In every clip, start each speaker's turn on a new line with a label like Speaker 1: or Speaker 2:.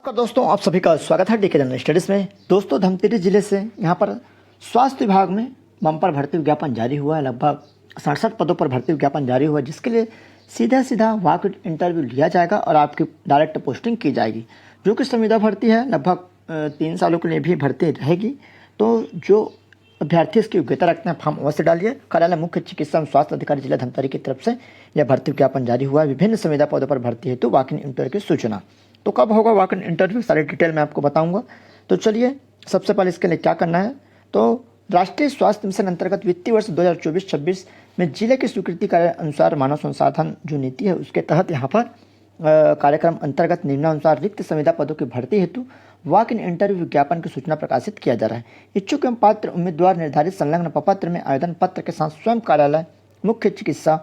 Speaker 1: नमस्कार दोस्तों, आप सभी का स्वागत है डीके जनरल स्टडीज़ में। दोस्तों, धमतरी जिले से यहाँ पर स्वास्थ्य विभाग में बम्पर भर्ती विज्ञापन जारी हुआ है। लगभग 67 पदों पर भर्ती विज्ञापन जारी हुआ है, जिसके लिए सीधा सीधा वॉक इंटरव्यू लिया जाएगा और आपकी डायरेक्ट पोस्टिंग की जाएगी। जो कि संविदा भर्ती है, लगभग 3 सालों के लिए भी भर्ती रहेगी। तो जो अभ्यर्थी इसकी योग्यता रखते हैं, फॉर्म अवश्य डालिए। कार्यालय मुख्य चिकित्सा एवं स्वास्थ्य अधिकारी जिला धमतरी की तरफ से यह भर्ती विज्ञापन जारी हुआ है। विभिन्न संविदा पदों पर भर्ती हेतु वॉक इन इंटरव्यू की सूचना। तो कब होगा वॉक इन इंटरव्यू, सारी डिटेल मैं आपको बताऊंगा। तो चलिए, सबसे पहले इसके लिए क्या करना है। तो राष्ट्रीय स्वास्थ्य मिशन अंतर्गत वित्तीय वर्ष 2024-26 में जिले की स्वीकृति के अनुसार मानव संसाधन जो नीति है, उसके तहत यहाँ पर कार्यक्रम अंतर्गत निम्नानुसार रिक्त संविदा पदों की भर्ती हेतु वॉक इन इंटरव्यू विज्ञापन की सूचना प्रकाशित किया जा रहा है। इच्छुक एवं पात्र उम्मीदवार निर्धारित संलग्न प्रपत्र में आवेदन पत्र के साथ स्वयं कार्यालय मुख्य चिकित्सा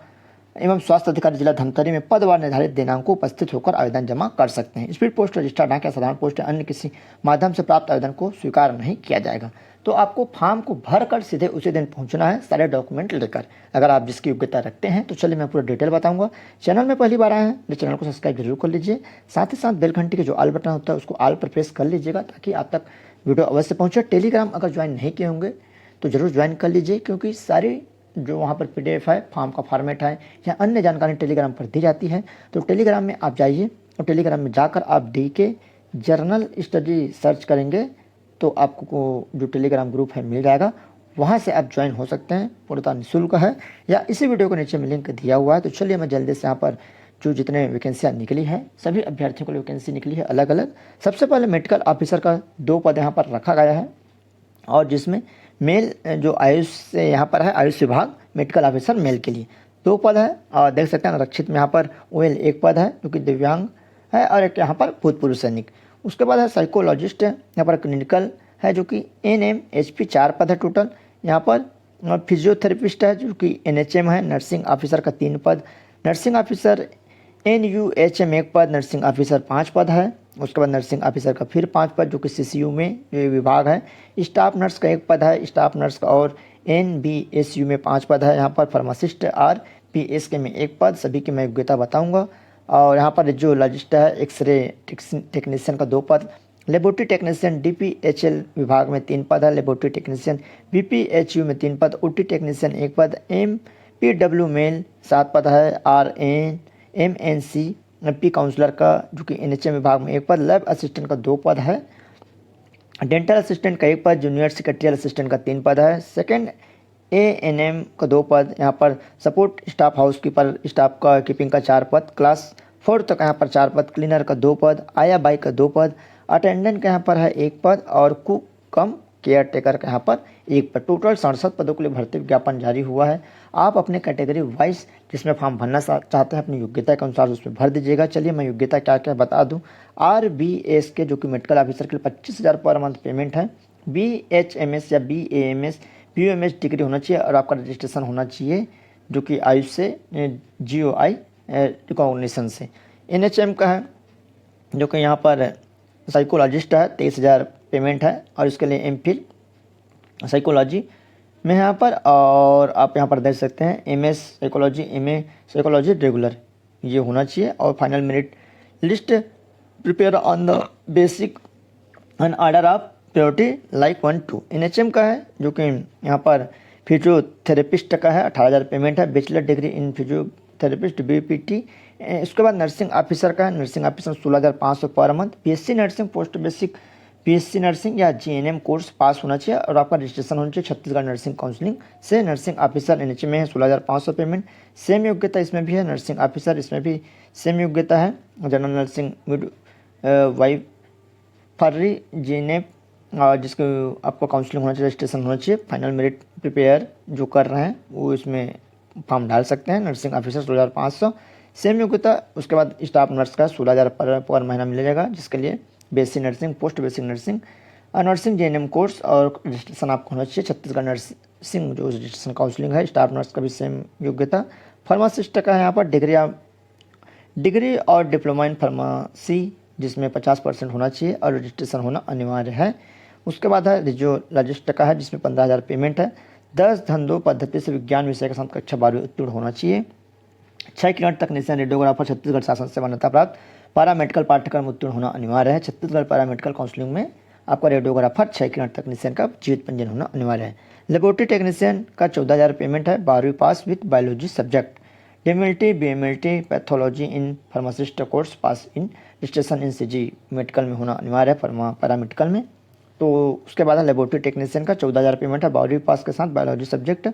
Speaker 1: एवं स्वास्थ्य अधिकारी जिला धमतरी में पदवार निर्धारित दिनांक को उपस्थित होकर आवेदन जमा कर सकते हैं। स्पीड पोस्ट, रजिस्टर्ड डाक या साधारण पोस्ट या अन्य किसी माध्यम से प्राप्त आवेदन को स्वीकार नहीं किया जाएगा। तो आपको फॉर्म को भरकर सीधे उसी दिन पहुंचना है, सारे डॉक्यूमेंट लेकर, अगर आप जिसकी योग्यता रखते हैं। तो चलिए मैं पूरा डिटेल बताऊंगा। चैनल में पहली बार आए हैं तो चैनल को सब्सक्राइब जरूर कर लीजिए। साथ ही साथ बेल घंटी के जो ऑल बटन होता है उसको ऑल पर प्रेस कर लीजिएगा, ताकि आप तक वीडियो अवश्य पहुँचे। टेलीग्राम अगर ज्वाइन नहीं किए होंगे तो जरूर ज्वाइन कर लीजिए, क्योंकि सारी जो वहाँ पर PDF है, फॉर्म का फॉर्मेट है या अन्य जानकारी टेलीग्राम पर दी जाती है। तो टेलीग्राम में आप जाइए और टेलीग्राम में जाकर आप DK जर्नल स्टडी सर्च करेंगे तो आपको जो टेलीग्राम ग्रुप है मिल जाएगा। वहाँ से आप ज्वाइन हो सकते हैं, पूर्णतः निःशुल्क है, या इसी वीडियो के नीचे में लिंक दिया हुआ है। तो चलिए मैं जल्दी से यहाँ पर जो जितने वैकेंसियाँ निकली है, सभी अभ्यर्थियों को वैकेंसी निकली है अलग अलग। सबसे पहले मेडिकल ऑफिसर का 2 पद यहाँ पर रखा गया है, और जिसमें मेल जो आयुष से यहाँ पर है, आयुष विभाग मेडिकल ऑफिसर मेल के लिए 2 पद है। और देख सकते हैं आरक्षित में यहाँ पर OL 1 पद है जो कि दिव्यांग है, और एक यहाँ पर भूतपूर्व सैनिक। उसके बाद है साइकोलॉजिस्ट है, यहाँ पर क्लिनिकल है जो कि NMHP 4 पद है टोटल। यहाँ पर फिजियोथेरेपिस्ट है जो कि NHM है। नर्सिंग ऑफिसर का 3 पद, नर्सिंग ऑफिसर NUHM 1 पद, नर्सिंग ऑफिसर 5 पद है। उसके बाद नर्सिंग ऑफिसर का फिर 5 पद जो कि CCU में विभाग है। स्टाफ नर्स का 1 पद है, स्टाफ नर्स का, और NBSU में 5 पद है। यहाँ पर फार्मासिस्ट RPSK में 1 पद। सभी की मैं योग्यता बताऊँगा। और यहाँ पर रेडियोलॉजिस्ट है, एक्सरे टेक्नीशियन का 2 पद, लेबोरेटरी टेक्नीशियन DPHL विभाग में 3 पद है, लेबोरेटरी टेक्नीशियन BPHU में 3 पद, OT टेक्नीशियन 1 पद, MPW मेल 7 पद है, RN MNC P काउंसलर का जो कि NHM विभाग में 1 पद, लैब असिस्टेंट का 2 पद है, डेंटल असिस्टेंट का 1 पद, जूनियर सेक्रेटरियल असिस्टेंट का 3 पद है, सेकंड ANM का 2 पद। यहाँ पर support staff house keeper staff का कीपिंग का 4 पद, क्लास 4 तक यहाँ पर 4 पद, क्लीनर का 2 पद, आया बाई का 2 पद, अटेंडेंट का यहाँ पर है 1 पद, और कुक कम केयर टेकर का यहाँ पर 1 पद। टोटल 67 पदों के लिए भर्ती विज्ञापन जारी हुआ है। आप अपने कैटेगरी वाइज जिसमें फॉर्म भरना चाहते हैं अपनी योग्यता के अनुसार उसमें भर दीजिएगा। चलिए मैं योग्यता क्या क्या बता दूं। RBS के जो कि मेडिकल ऑफिसर के लिए 25,000 पर मंथ पेमेंट है। BHMS या BAMS BUMS डिग्री होना चाहिए, और आपका रजिस्ट्रेशन होना चाहिए जो कि आयुष से GOI रिकॉग्निशन से। NHM का है जो कि यहाँ पर साइकोलॉजिस्ट है, 23,000 पेमेंट है, और इसके लिए MPhil साइकोलॉजी में यहाँ पर। और आप यहाँ पर देख सकते हैं MS psychology, MA psychology regular ये होना चाहिए। और final merit list prepare on the basic and order of priority like 1 2। NHM का है जो कि यहाँ पर फिजियोथेरेपिस्ट का है, 18,000 पेमेंट है, bachelor degree in physiotherapist BPT। उसके बाद नर्सिंग ऑफिसर का है, nursing officer 16,500 per month. BSc nursing, post basic BSc nursing या GNM कोर्स पास होना चाहिए, और आपका रजिस्ट्रेशन होना चाहिए छत्तीसगढ़ नर्सिंग काउंसिलिंग से। नर्सिंग ऑफिसर NHM में है, 16,500 पेमेंट। सेम योग्यता इसमें भी है, नर्सिंग ऑफिसर इसमें भी सेम योग्यता है। General nursing midwifery GNM, जिसको आपको काउंसलिंग होना चाहिए, रजिस्ट्रेशन होना चाहिए। फाइनल मेरिट प्रिपेयर जो कर रहे हैं वो इसमें फॉर्म डाल सकते हैं। नर्सिंग ऑफिसर 16,500 सेम योग्यता। उसके बाद स्टाफ नर्स का 16,000 पर महीना मिलेगा, जिसके लिए basic nursing, post basic nursing, nursing GNM course, और रजिस्ट्रेशन आपको होना चाहिए छत्तीसगढ़ नर्सिंग जो रजिस्ट्रेशन काउंसलिंग है। स्टाफ नर्स का भी सेम योग्यता। फार्मासिस्ट का है यहाँ पर डिग्री और डिप्लोमा इन फार्मेसी जिसमें 50% होना चाहिए, और रजिस्ट्रेशन होना अनिवार्य है। उसके बाद है रेडियोलॉजिस्ट का है जिसमें 15,000 पेमेंट है। 10 धंधों पद्धति से विज्ञान विषय के साथ कक्षा 12 उत्तीर्ण होना चाहिए। 6 किलोमीटर तकनीशियन रेडियोग्राफर छत्तीसगढ़ शासन से मान्यता प्राप्त पैरामेडिकल पाठ्यक्रम उत्तीर्ण होना अनिवार्य है। छत्तीसगढ़ पैरामेडिकल काउंसिलिंग में आपका रेडियोग्राफर 6 किरण टेक्नीशियन का जीवित पंजीयन होना अनिवार्य है। लेबोरेटरी टेक्नीशियन का 14,000 पेमेंट है, 12वीं pass with biology subject. DMLT BMLT pathology in pharmacist course pass in registration in CG medical में होना अनिवार्य है, पैरामेडिकल में। तो उसके बाद है लेबोरेटरी टेक्नीशियन का 14,000 पेमेंट है, 12वीं पास के साथ बायोलॉजी सब्जेक्ट।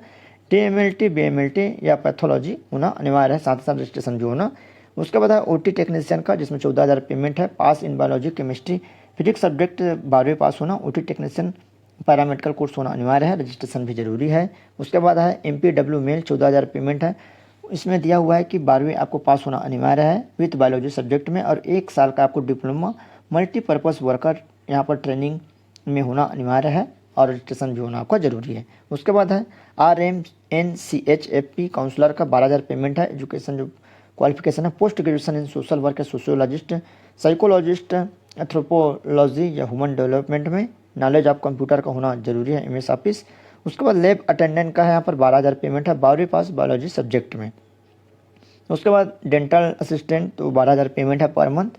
Speaker 1: डीएमएलटी बीएमएलटी या पैथोलॉजी होना अनिवार्य है, साथ ही साथ रजिस्ट्रेशन भी होना। उसके बाद है ओटी टेक्नीशियन का, जिसमें 14,000 पेमेंट है, pass in biology chemistry physics subject 12वीं पास होना। ओटी टेक्नीशियन पैरामेडिकल कोर्स होना अनिवार्य है, रजिस्ट्रेशन भी जरूरी है। उसके बाद है एमपीडब्ल्यू मेल 14,000 पेमेंट है, इसमें दिया हुआ है कि 12वीं आपको पास होना अनिवार्य है विथ बायोलॉजी सब्जेक्ट में, और 1 साल का आपको डिप्लोमा मल्टीपर्पज़ वर्कर यहाँ पर ट्रेनिंग में होना अनिवार्य है, और रजिस्ट्रेशन भी होना आपका जरूरी है। उसके बाद है RMNCHFP काउंसलर का 12,000 पेमेंट है। एजुकेशन जो क्वालिफिकेशन है post graduation in social work या सोशियोलॉजिस्ट, साइकोलॉजिस्ट, एथ्रोपोलॉजी या ह्यूमन डेवलपमेंट में नॉलेज ऑफ कंप्यूटर का होना जरूरी है, MS ऑफिस। उसके बाद लैब अटेंडेंट का है यहाँ पर 12,000 पेमेंट है, 12वीं पास बायोलॉजी सब्जेक्ट में। उसके बाद डेंटल असिस्टेंट तो 12,000 पेमेंट है पर मंथ।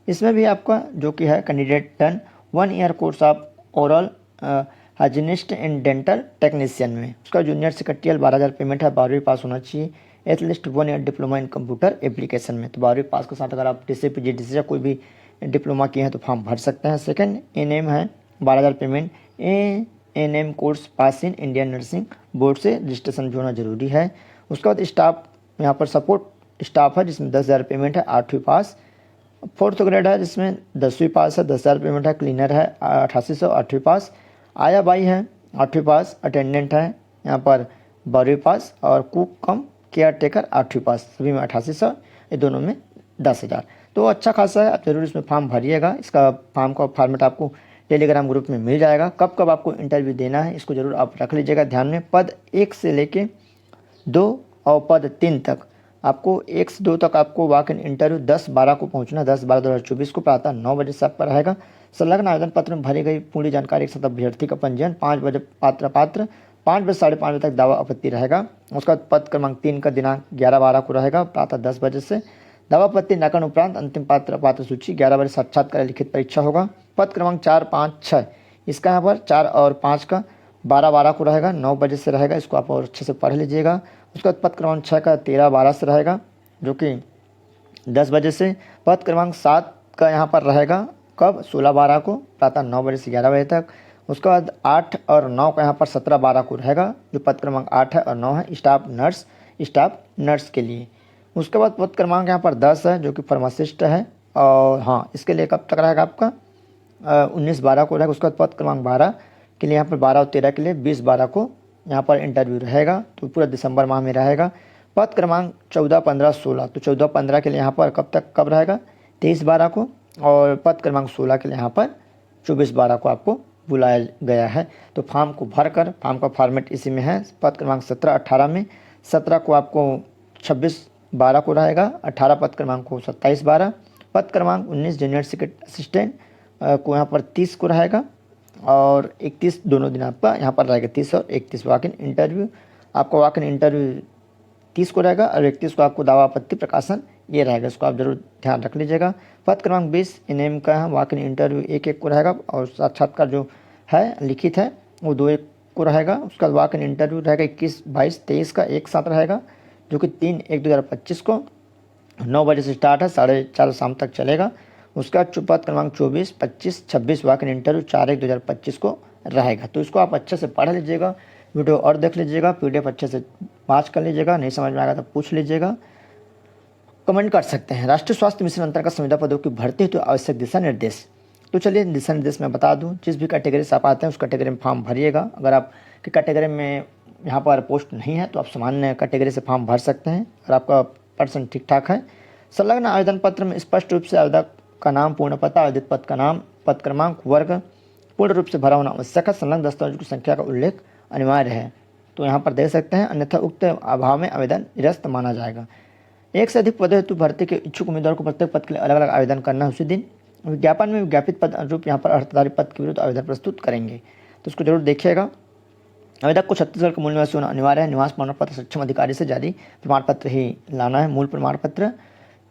Speaker 1: इसमें भी आपका जो कि है candidate done 1 year course of oral hygienist in dental technician में। उसका जूनियर सेक्रेटरियल 12,000 पेमेंट है, 12वीं पास होना चाहिए, at least 1 year diploma in computer application में। तो 12वीं पास के साथ अगर आप DCP GDC या कोई भी डिप्लोमा किए हैं तो फॉर्म भर सकते हैं। सेकंड ANM है 12,000 payment, ANM course pass in Indian nursing board से रजिस्ट्रेशन भी होना जरूरी है। उसके बाद स्टाफ यहाँ पर सपोर्ट स्टाफ है, जिसमें 10,000 पेमेंट है, 8वीं पास। 4th ग्रेड है, जिसमें 10वीं पास है, 10,000 पेमेंट है। क्लीनर है 8800, 8वीं पास। आया बाई है 8वीं पास। अटेंडेंट है यहाँ पर 12वीं पास, और कुक कम केयर टेकर 8वीं पास, सभी में 8800, ये दोनों में 10,000। तो अच्छा खासा है, आप जरूर इसमें फॉर्म भरिएगा। इसका फॉर्म का फॉर्मेट आपको टेलीग्राम ग्रुप में मिल जाएगा। कब कब आपको इंटरव्यू देना है इसको जरूर आप रख लीजिएगा ध्यान में। पद 1 से लेके 2 और पद 3 तक आपको 1 से 2 तक आपको वॉक इन इंटरव्यू 10/12 को पहुंचना, 10/12/2024 को प्रातः 9 बजे से आपका रहेगा। संलग्न आवेदन पत्र में भरी गई पूरी जानकारी के साथ अभ्यर्थी का पंजीयन 5 बजे पात्र 5 बजे 5:30 बजे तक दावा आपत्ति रहेगा। उसका पद क्रमांक 3 का दिनांक 11/12 को रहेगा प्रातः 10 बजे से। दावा आपत्ति नकल उपरांत अंतिम पात्र सूची 11 बजे साक्षात्कार लिखित परीक्षा होगा। पद क्रमांक 4, 5, 6 इसका यहाँ पर 4 और 5 का 12/12 को रहेगा, 9 बजे से रहेगा। इसको आप और अच्छे से पढ़ लीजिएगा। उसका पद क्रमांक 6 का 13/12 से रहेगा, जो कि 10 बजे से। पद क्रमांक 7 का यहाँ पर रहेगा कब, 16/12 को प्रातः 9 बजे से 11 बजे तक। उसके बाद 8 और 9 का यहाँ पर 17/12 को रहेगा, जो पद क्रमांक 8 है और 9 है, स्टाफ नर्स के लिए। उसके बाद पद क्रमांक यहाँ पर 10 है, जो कि फार्मासिस्ट है, और हाँ इसके लिए कब तक रहेगा आपका 19/12 को रहेगा। उसके बाद पद क्रमांक 12 के लिए यहाँ पर 12 और 13 के लिए 20/12 को यहाँ पर इंटरव्यू रहेगा, तो पूरा दिसंबर माह में रहेगा। पद क्रमांक 14, 15, 16 तो 14, 15 के लिए यहाँ पर कब रहेगा 23/12 को, और पद क्रमांक 16 के लिए यहाँ पर 24/12 को आपको बुलाया गया है। तो फॉर्म को भरकर, फॉर्म का फॉर्मेट इसी में है। पद क्रमांक 17, 18 में 17 को आपको 26/12 को रहेगा, 18 पद क्रमांक को 27/12। पद क्रमांक 19 जूनियर सेक्रेटरी असिस्टेंट को यहाँ पर 30 को रहेगा, और 31 दोनों दिन आपका यहाँ पर रहेगा 30 और 31 वॉक इन इंटरव्यू। आपका वॉक इन इंटरव्यू 30 को रहेगा, और 31 को आपको दावा आपत्ति प्रकाशन ये रहेगा, इसको आप जरूर ध्यान रख लीजिएगा। पद क्रमांक 20 ANM का है, वॉक इन इंटरव्यू 1-1 को रहेगा, और साक्षात्कार जो है लिखित है वो 2-1 को रहेगा। उसका वॉक इन इंटरव्यू रहेगा 21, 22, 23 का एक साथ रहेगा, जो कि 3/1/2025 को 9 बजे से स्टार्ट है, 4:30 शाम तक चलेगा। उसका पद क्रमांक 24, 25, 26 वॉक इन इंटरव्यू 4/1/2025 को रहेगा। तो इसको आप अच्छे से पढ़ लीजिएगा, वीडियो और देख लीजिएगा, PDF अच्छे से वाच कर लीजिएगा, नहीं समझ में आएगा तो पूछ लीजिएगा, कमेंट कर सकते हैं। राष्ट्रीय स्वास्थ्य मिशन अंतर्गत संविदा पदों की भर्ती हेतु आवश्यक दिशा निर्देश। तो चलिए दिशा निर्देश मैं बता दूं, जिस भी कैटेगरी से आप आते हैं उस कैटेगरी में फॉर्म भरिएगा। अगर आपकी कैटेगरी में यहाँ पर पोस्ट नहीं है तो आप सामान्य कैटेगरी से फॉर्म भर सकते हैं, अगर आपका % ठीक ठाक है। संलग्न आवेदन पत्र में स्पष्ट रूप से आवेदक का नाम, पूर्ण पता, आवेदित पद का नाम, पद क्रमांक, वर्ग पूर्ण रूप से भरा होना आवश्यक है। संलग्न दस्तावेजों की संख्या का उल्लेख अनिवार्य है, तो यहाँ पर दे सकते हैं, अन्यथा उक्त अभाव में आवेदन निरस्त माना जाएगा। 1 से अधिक पदों हेतु भर्ती के इच्छुक उम्मीदवार को प्रत्येक पद के लिए अलग अलग आवेदन करना है उसी दिन। विज्ञापन में विज्ञापित पद अनुरूप यहाँ पर अर्थधारी पद के विरुद्ध आवेदन प्रस्तुत करेंगे, तो उसको जरूर देखिएगा। आवेदक को छत्तीसगढ़ के मूल निवासी होना अनिवार्य है। निवास प्रमाण पत्र सक्षम अधिकारी से जारी प्रमाण पत्र ही लाना है, मूल प्रमाण पत्र।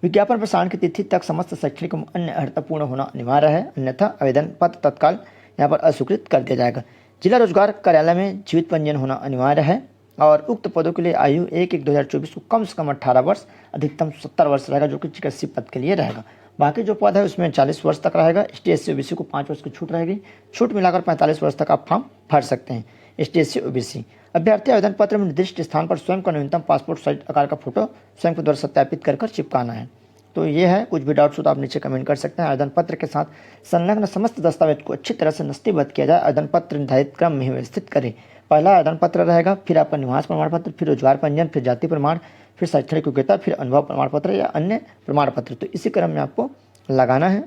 Speaker 1: विज्ञापन प्रसारण की तिथि तक समस्त शैक्षणिक अन्य अर्हता पूर्ण होना अनिवार्य है, अन्यथा आवेदन पत्र तत्काल यहाँ पर अस्वीकृत कर दिया जाएगा। जिला रोजगार कार्यालय में जीवित पंजीयन होना अनिवार्य है और उक्त पदों के लिए आयु 1/1/2024 को कम से कम 18 वर्ष अधिकतम 70 वर्ष रहेगा, जो कि चिकित्सीय पद के लिए रहेगा। बाकी जो पद है उसमें 40 वर्ष तक रहेगा। ST/SC OBC को 5 वर्ष की छूट रहेगी। छूट मिलाकर 45 वर्ष तक आप फॉर्म भर सकते हैं। ST/SC OBC अभ्यर्थी आवेदन पत्र में निर्दिष्ट स्थान पर स्वयं का न्यूनतम पासपोर्ट साइज आकार का फोटो स्वयं के द्वारा सत्यापित कर चिपकाना है। तो ये है, कुछ भी डाउट्स हो तो आप नीचे कमेंट कर सकते हैं। आवेदन पत्र के साथ संलग्न समस्त दस्तावेज को अच्छी तरह से नस्तीबद्ध किया जाए। आवेदन पत्र निर्धारित क्रम में ही व्यवस्थित करें। पहला आवेदन पत्र रहेगा, फिर आपका निवास प्रमाण पत्र, फिर रोजगार पंजीयन, फिर जाति प्रमाण, फिर शैक्षणिक योग्यता, फिर अनुभव प्रमाण पत्र या अन्य प्रमाण पत्र। तो इसी क्रम में आपको लगाना है।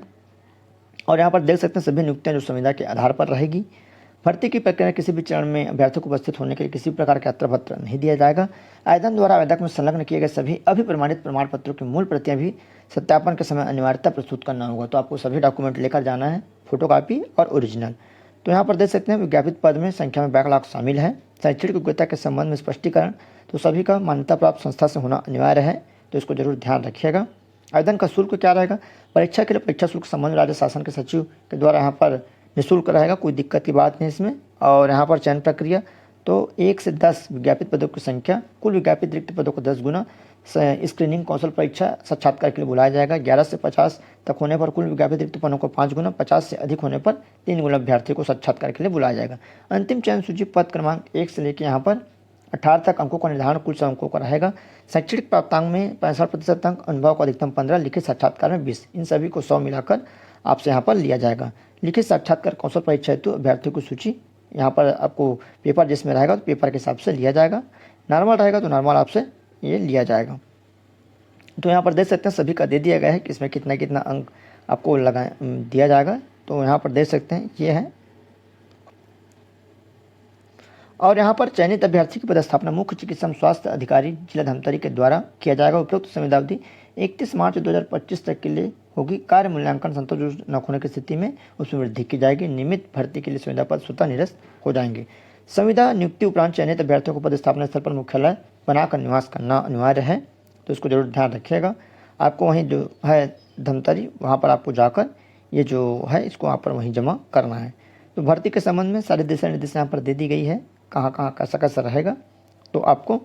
Speaker 1: और यहाँ पर देख सकते हैं सभी नियुक्तियाँ जो संविदा के आधार पर रहेगी। भर्ती की प्रक्रिया किसी भी चरण में अभ्यर्थी को उपस्थित होने के लिए किसी प्रकार का यात्रा पत्र नहीं दिया जाएगा। आवेदन द्वारा आवेदक में संलग्न किए गए सभी अभिप्रमाणित प्रमाण पत्रों की मूल प्रतियां भी सत्यापन के समय अनिवार्यता प्रस्तुत करना होगा। तो आपको सभी डॉक्यूमेंट लेकर जाना है, फोटोकॉपी और ओरिजिनल। तो यहाँ पर देख सकते हैं विज्ञापित पद में संख्या में बैकलॉग शामिल है। शैक्षणिक योग्यता के संबंध में स्पष्टीकरण तो सभी का मान्यता प्राप्त संस्था से होना अनिवार्य है, तो इसको जरूर ध्यान रखिएगा। आवेदन का शुल्क क्या रहेगा? परीक्षा के लिए परीक्षा शुल्क संबंध राज्य शासन के सचिव के द्वारा यहाँ पर निःशुल्क रहेगा, कोई दिक्कत की बात नहीं इसमें। और यहाँ पर चयन प्रक्रिया तो 1 से 10 विज्ञापित पदों की संख्या, कुल विज्ञापित रिक्त पदों को 10 गुना स्क्रीनिंग कौशल परीक्षा साक्षात्कार के लिए बुलाया जाएगा। 11 से 50 तक होने पर कुल विज्ञापित रिक्त पदों को 5 गुना, 50 से अधिक होने पर 3 गुना अभ्यर्थियों को साक्षात्कार के लिए बुलाया जाएगा। अंतिम चयन सूची पद क्रमांक 1 से लेकर यहाँ पर 18 तक अंकों का निर्धारण कुल 100 अंकों का रहेगा। शैक्षणिक प्राप्तांक में 65% अंक, अनुभव को अधिकतम 15, लिखित साक्षात्कार में 20, इन सभी को 100 मिलाकर आपसे यहाँ पर लिया जाएगा। लिखित साक्षात्कार कौशल परीक्षा हेतु अभ्यर्थियों की सूची यहाँ पर आपको पेपर जिसमें रहेगा तो पेपर के हिसाब से लिया जाएगा। नॉर्मल रहेगा तो नॉर्मल आपसे ये लिया जाएगा। तो यहाँ पर देख सकते हैं सभी का दे दिया गया है कि इसमें कितना कितना अंक आपको दिया जाएगा। तो यहाँ पर देख सकते हैं ये है। और यहाँ पर चयनित अभ्यर्थी की पदस्थापना मुख्य चिकित्सा स्वास्थ्य अधिकारी जिला धमतरी के द्वारा किया जाएगा। उपरोक्त संविदावधि 31 मार्च 2025 तक के लिए होगी। कार्य मूल्यांकन संतोषजनक होने की स्थिति में उसमें वृद्धि की जाएगी। नियमित भर्ती के लिए संविदा पद स्वतः निरस्त हो जाएंगे। संविदा नियुक्ति उपरांत चयनित अभ्यर्थियों को पदस्थापना स्थल पर मुख्यालय बनाकर निवास करना अनिवार्य है, तो इसको जरूर ध्यान रखिएगा। आपको वहीं जो है धमतरी, वहाँ पर आपको जाकर ये जो है इसको वहाँ पर वहीं जमा करना है। तो भर्ती के संबंध में सारे दिशा निर्देश यहाँ पर दे दी गई है, कहाँ कहाँ कैसा कैसा रहेगा। तो आपको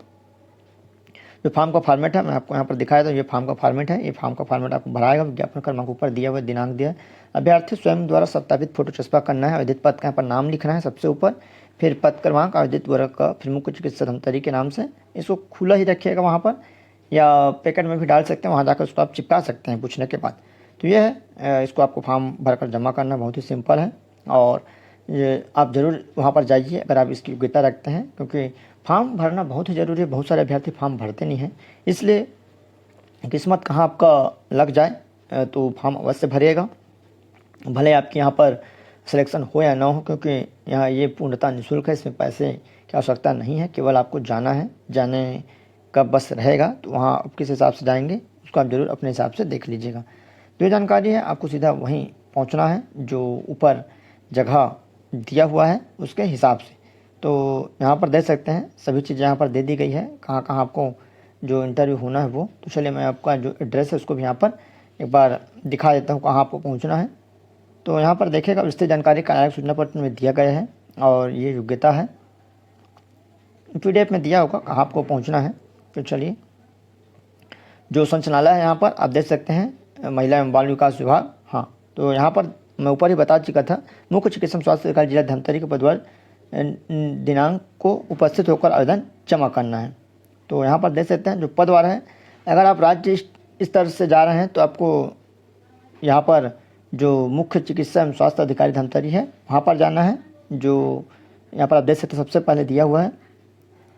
Speaker 1: जो फॉर्म का फॉर्मेट है मैं आपको यहाँ पर दिखाया था, ये फॉर्म का फॉर्मेट है। ये फॉर्म का फॉर्मेट आपको भराएगा। विज्ञापन क्रमांक ऊपर दिया हुआ, दिनांक दिया है। अभ्यर्थी स्वयं द्वारा सत्यापित फोटो चस्पा करना है। आवेदित पद का यहाँ पर नाम लिखना है सबसे ऊपर, फिर पद क्रमांक, आवेदित वर्ग का, फिर मुख्य चिकित्सा धमतरी के नाम से। इसको खुला ही रखिएगा वहाँ पर, या पैकेट में भी डाल सकते हैं, वहाँ जाकर उसको आप चिपका सकते हैं पूछने के बाद। तो ये है, इसको आपको फॉर्म भरकर जमा करना बहुत ही सिंपल है। और ये आप ज़रूर वहाँ पर जाइए अगर आप इसकी योग्यता रखते हैं, क्योंकि फॉर्म भरना बहुत ही ज़रूरी है। बहुत सारे अभ्यर्थी फॉर्म भरते नहीं हैं, इसलिए किस्मत कहाँ आपका लग जाए तो फॉर्म अवश्य भरिएगा। भले आपके यहाँ पर सिलेक्शन हो या ना हो, क्योंकि यहाँ ये पूर्णतः निःशुल्क है, इसमें पैसे की आवश्यकता नहीं है। केवल आपको जाना है, जाने का बस रहेगा, तो वहाँ आप किस हिसाब से जाएंगे उसको आप ज़रूर अपने हिसाब से देख लीजिएगा। तो ये जानकारी है, आपको सीधा वहीं पहुँचना है जो ऊपर जगह दिया हुआ है उसके हिसाब से। तो यहाँ पर देख सकते हैं सभी चीज़ें यहाँ पर दे दी गई है, कहाँ कहाँ आपको जो इंटरव्यू होना है वो। तो चलिए मैं आपका जो एड्रेस है उसको भी यहाँ पर एक बार दिखा देता हूँ कहाँ आपको पहुँचना है। तो यहाँ पर देखिएगा विस्तृत जानकारी कार्यालय सूचना पत्र में दिया गया है, और ये योग्यता है PDF में दिया होगा कहाँ आपको पहुँचना है। तो चलिए, जो संचालनालय है यहाँ पर आप देख सकते हैं, महिला एवं बाल विकास विभाग। हाँ, तो यहाँ पर मैं ऊपर ही बता चुका था, मुख्य चिकित्सा स्वास्थ्य अधिकारी जिला धमतरी के पदवार दिनांक को उपस्थित होकर आवेदन जमा करना है। तो यहाँ पर देख सकते हैं जो पदवार है, अगर आप राज्य स्तर से जा रहे हैं तो आपको यहाँ पर जो मुख्य चिकित्सा एवं स्वास्थ्य अधिकारी धमतरी है वहाँ पर जाना है। जो यहाँ पर आप देख सकते हैं सबसे पहले दिया हुआ है,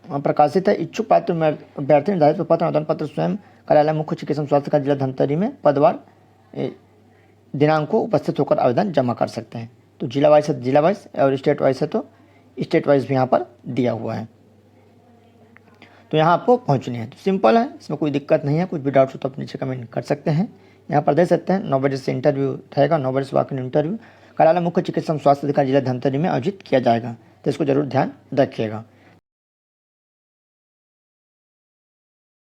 Speaker 1: वहाँ प्रकाशित है। इच्छुक पात्र अभ्यर्थी निर्धारित पत्र आवेदन पत्र स्वयं कार्यालय मुख्य चिकित्सा स्वास्थ्य अधिकारी जिला धमतरी में पदवार दिनांक को उपस्थित होकर आवेदन जमा कर सकते हैं। तो जिला वाइज है जिला वाइज, और स्टेट वाइज है तो स्टेट वाइज भी यहाँ पर दिया हुआ है। तो यहाँ आपको पहुँचनी है। तो सिंपल है, इसमें कोई दिक्कत नहीं है। कुछ भी डाउट्स हो तो आप नीचे कमेंट कर सकते हैं। यहाँ पर देख सकते हैं 9 बजे से इंटरव्यू रहेगा। 9 बजे से वाकई इंटरव्यू कार्यालय मुख्य चिकित्सा स्वास्थ्य अधिकारी जिला धमतरी में आयोजित किया जाएगा, तो इसको जरूर ध्यान रखिएगा।